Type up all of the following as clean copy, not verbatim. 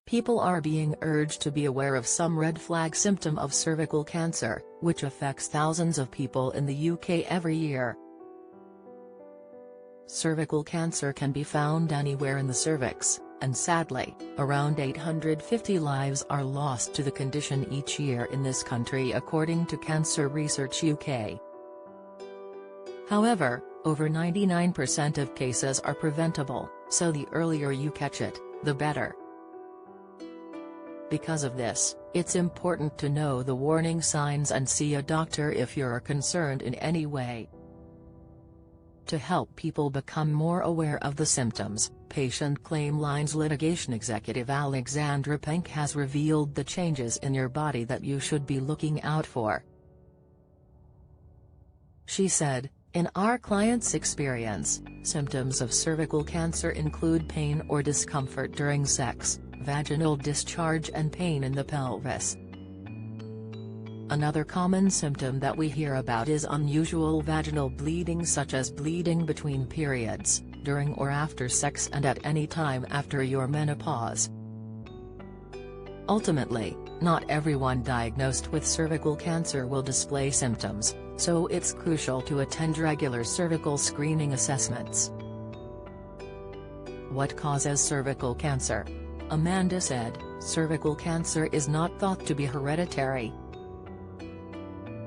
people are being urged to be aware of some red flag symptom of cervical cancer, which affects thousands of people in the UK every year. Cervical cancer can be found anywhere in the cervix, and sadly, around 850 lives are lost to the condition each year in this country according to Cancer Research UK. However, over 99% of cases are preventable, so the earlier you catch it, the better. Because of this, it's important to know the warning signs and see a doctor if you're concerned in any way. To help people become more aware of the symptoms, Patient Claim Lines litigation executive Alexandra Penk has revealed the changes in your body that you should be looking out for. She said, "In our clients' experience, symptoms of cervical cancer include pain or discomfort during sex, vaginal discharge and pain in the pelvis. Another common symptom that we hear about is unusual vaginal bleeding, such as bleeding between periods, during or after sex, and at any time after your menopause." Ultimately, not everyone diagnosed with cervical cancer will display symptoms, so it's crucial to attend regular cervical screening assessments. What causes cervical cancer? Amanda said, "Cervical cancer is not thought to be hereditary.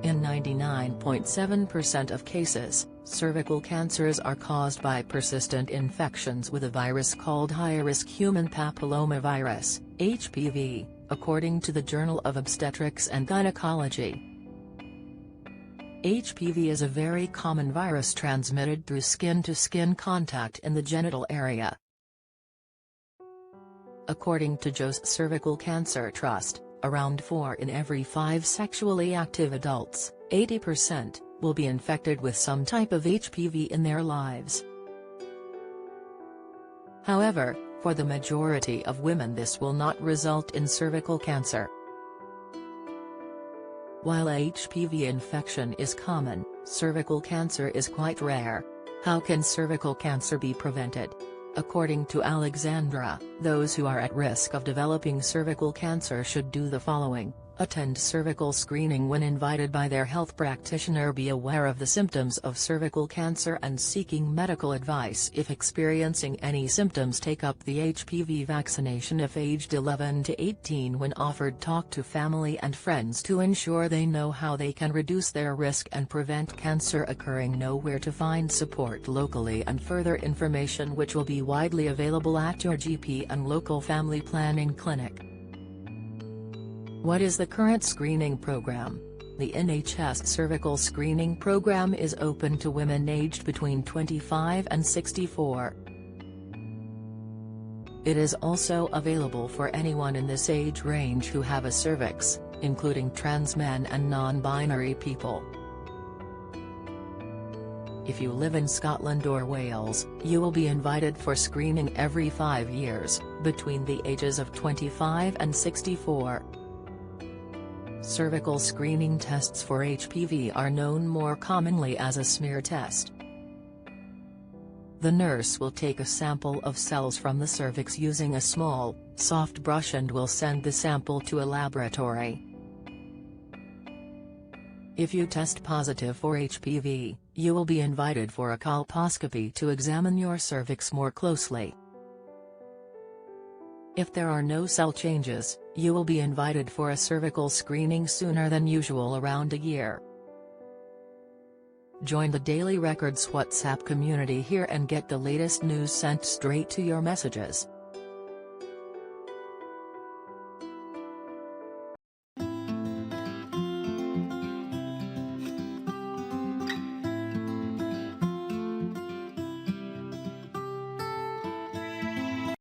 In 99.7% of cases, cervical cancers are caused by persistent infections with a virus called high-risk human papillomavirus, HPV, according to the Journal of Obstetrics and Gynecology. HPV is a very common virus transmitted through skin-to-skin contact in the genital area. According to Joe's Cervical Cancer Trust, around 4 in every 5 sexually active adults, 80%, will be infected with some type of HPV in their lives. However, for the majority of women this will not result in cervical cancer. While HPV infection is common, cervical cancer is quite rare. How can cervical cancer be prevented? According to Alexandra, those who are at risk of developing cervical cancer should do the following: attend cervical screening when invited by their health practitioner, be aware of the symptoms of cervical cancer and seeking medical advice if experiencing any symptoms, take up the HPV vaccination if aged 11 to 18 when offered, talk to family and friends to ensure they know how they can reduce their risk and prevent cancer occurring, know where to find support locally and further information which will be widely available at your GP and local family planning clinic." What is the current screening program? The NHS cervical screening program is open to women aged between 25 and 64. It is also available for anyone in this age range who have a cervix, including trans men and non-binary people. If you live in Scotland or Wales, you will be invited for screening every 5 years, between the ages of 25 and 64. Cervical screening tests for HPV are known more commonly as a smear test. The nurse will take a sample of cells from the cervix using a small, soft brush and will send the sample to a laboratory. If you test positive for HPV, you will be invited for a colposcopy to examine your cervix more closely. If there are no cell changes, you will be invited for a cervical screening sooner than usual, around a year. Join the Daily Records WhatsApp community here and get the latest news sent straight to your messages.